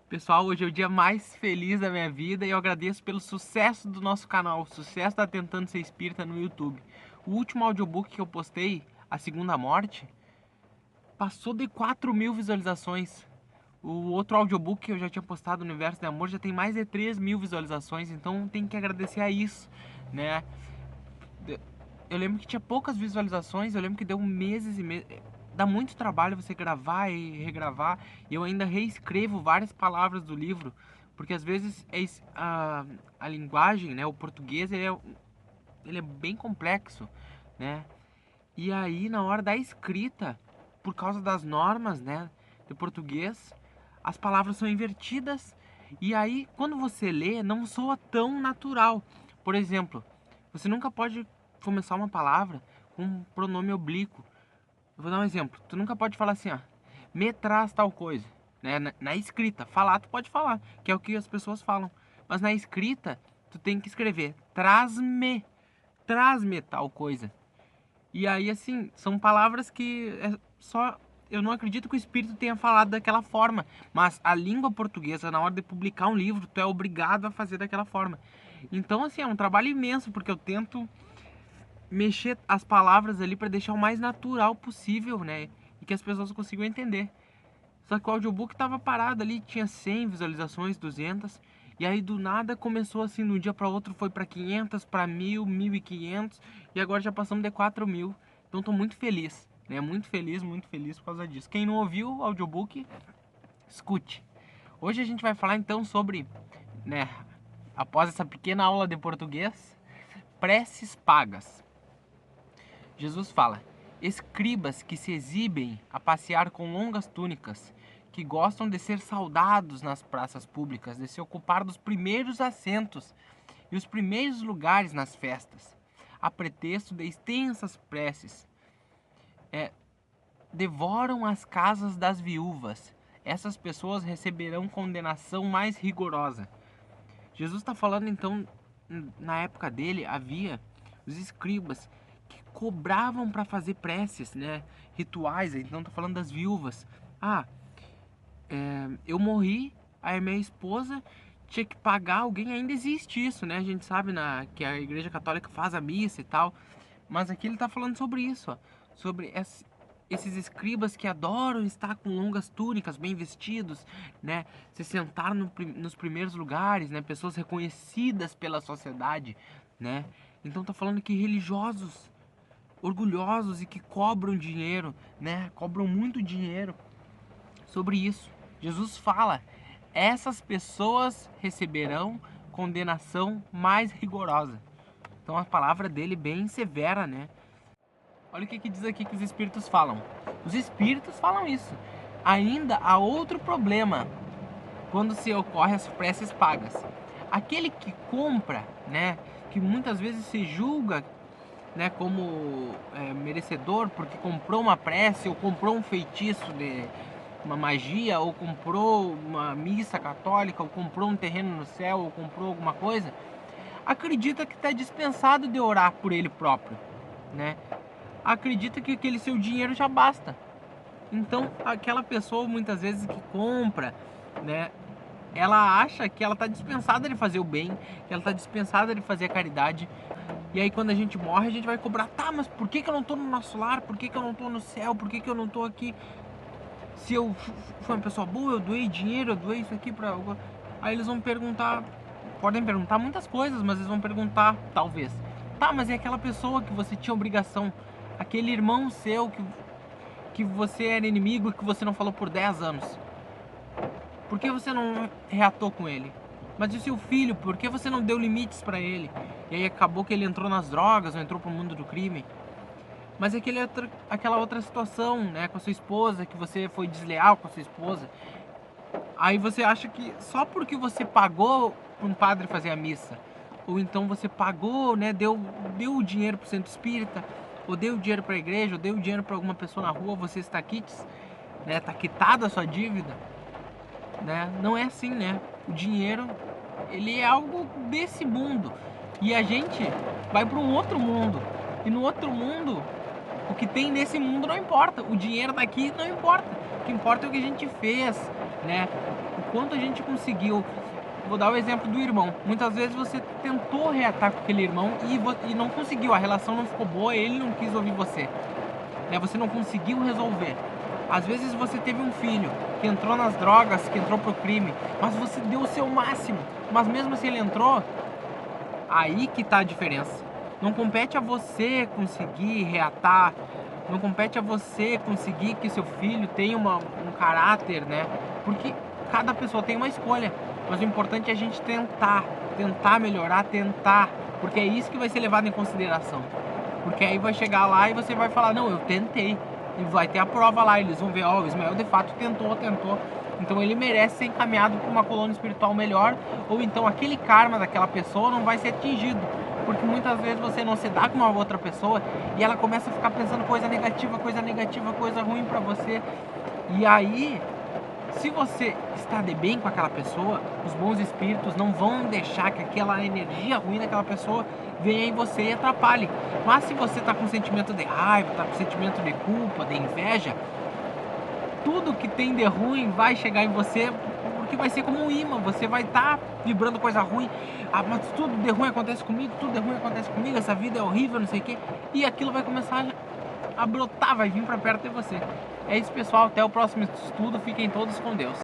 Pessoal, hoje é o dia mais feliz da minha vida e eu agradeço pelo sucesso do nosso canal, o sucesso da Tentando Ser Espírita no YouTube. O último audiobook que eu postei, A Segunda Morte, passou de 4.000 visualizações. O outro audiobook que eu já tinha postado, no Universo de Amor, já tem mais de 3.000 visualizações, então tem que agradecer a isso, né? Eu lembro que tinha poucas visualizações, eu lembro que deu meses e meses. Dá muito trabalho você gravar e regravar, e eu ainda reescrevo várias palavras do livro, porque às vezes a linguagem, né, o português, ele é bem complexo, né? E aí, na hora da escrita, por causa das normas, né, de português, as palavras são invertidas, e aí, quando você lê, não soa tão natural. Por exemplo, você nunca pode começar uma palavra com um pronome oblíquo. Eu vou dar um exemplo. Tu nunca pode falar assim, ó, me traz tal coisa, né? Na escrita, falar tu pode falar, que é o que as pessoas falam. Mas na escrita, tu tem que escrever, traz-me tal coisa. E aí, assim, são palavras que é só. Eu não acredito que o espírito tenha falado daquela forma. Mas a língua portuguesa, na hora de publicar um livro, tu é obrigado a fazer daquela forma. Então, assim, é um trabalho imenso, porque eu tento mexer as palavras ali para deixar o mais natural possível, né? E que as pessoas consigam entender. Só que o audiobook tava parado ali, tinha 100 visualizações, 200. E aí do nada começou assim, de um dia para outro foi para 500, para 1.000, 1.500 e agora já passamos de 4.000. Então tô muito feliz, né? Muito feliz por causa disso. Quem não ouviu o audiobook, escute. Hoje a gente vai falar então sobre, né, após essa pequena aula de português, preces pagas. Jesus fala: escribas que se exibem a passear com longas túnicas, que gostam de ser saudados nas praças públicas, de se ocupar dos primeiros assentos e os primeiros lugares nas festas, a pretexto de extensas preces, devoram as casas das viúvas. Essas pessoas receberão condenação mais rigorosa. Jesus está falando então, na época dele havia os escribas que cobravam para fazer preces, né, rituais. Então tá falando das viúvas. Eu morri, aí minha esposa tinha que pagar alguém. Ainda existe isso, né? A gente sabe que a Igreja Católica faz a missa e tal. Mas aqui ele tá falando sobre isso, ó, sobre esses escribas que adoram estar com longas túnicas, bem vestidos, né? Se sentar nos primeiros lugares, né? Pessoas reconhecidas pela sociedade, né? Então tá falando que religiosos, orgulhosos e que cobram dinheiro, né? Cobram muito dinheiro sobre isso. Jesus fala: essas pessoas receberão condenação mais rigorosa. Então a palavra dele é bem severa, né? Olha o que diz aqui que os espíritos falam. Os espíritos falam isso. Ainda há outro problema quando se ocorre as preces pagas. Aquele que compra, né, que muitas vezes se julga, né, como merecedor porque comprou uma prece ou comprou um feitiço de uma magia ou comprou uma missa católica ou comprou um terreno no céu ou comprou alguma coisa, acredita que está dispensado de orar por ele próprio, né? Acredita que aquele seu dinheiro já basta. Então, aquela pessoa muitas vezes que compra, né, ela acha que ela está dispensada de fazer o bem, que ela está dispensada de fazer a caridade. E aí quando a gente morre, a gente vai cobrar: tá, mas por que eu não estou no nosso lar? Por que eu não estou no céu? Por que eu não estou aqui? Se eu fui uma pessoa boa, eu doei dinheiro, eu doei isso aqui pra... Aí eles vão perguntar, podem perguntar muitas coisas, mas eles vão perguntar, talvez: tá, mas é aquela pessoa que você tinha obrigação, aquele irmão seu que você era inimigo e que você não falou por 10 anos. Por que você não reatou com ele? Mas e o seu filho? Por que você não deu limites para ele? E aí acabou que ele entrou nas drogas ou entrou pro mundo do crime. Mas é aquela outra situação, né, com a sua esposa, que você foi desleal com a sua esposa. Aí você acha que só porque você pagou para um padre fazer a missa, ou então você pagou, né, deu o dinheiro pro centro espírita, ou deu o dinheiro para a igreja, ou deu o dinheiro para alguma pessoa na rua, você está quites, né, tá quitada a sua dívida, né? Não é assim, né? O dinheiro, ele é algo desse mundo e a gente vai para um outro mundo. E no outro mundo, o que tem nesse mundo não importa. O dinheiro daqui não importa. O que importa é o que a gente fez, né? O quanto a gente conseguiu. Vou dar o exemplo do irmão. Muitas vezes você tentou reatar com aquele irmão e não conseguiu, a relação não ficou boa, ele não quis ouvir você, né? Você não conseguiu resolver. Às vezes você teve um filho que entrou nas drogas, que entrou pro crime, mas você deu o seu máximo. Mas mesmo assim ele entrou, aí que tá a diferença. Não compete a você conseguir reatar, não compete a você conseguir que seu filho tenha um caráter, né? Porque cada pessoa tem uma escolha, mas o importante é a gente tentar melhorar, tentar, porque é isso que vai ser levado em consideração. Porque aí vai chegar lá e você vai falar, não, eu tentei. E vai ter a prova lá, eles vão ver, ó, o Ismael de fato tentou. Então ele merece ser encaminhado para uma colônia espiritual melhor, ou então aquele karma daquela pessoa não vai ser atingido. Porque muitas vezes você não se dá com uma outra pessoa e ela começa a ficar pensando coisa negativa, coisa ruim pra você. E aí, se você está de bem com aquela pessoa, os bons espíritos não vão deixar que aquela energia ruim daquela pessoa venha em você e atrapalhe. Mas se você está com sentimento de raiva, está com sentimento de culpa, de inveja, tudo que tem de ruim vai chegar em você, porque vai ser como um imã, você vai estar vibrando coisa ruim. Ah, mas tudo de ruim acontece comigo, essa vida é horrível, não sei o quê. E aquilo vai começar a brotar, vai vir para perto de você. É isso, pessoal, até o próximo estudo, fiquem todos com Deus.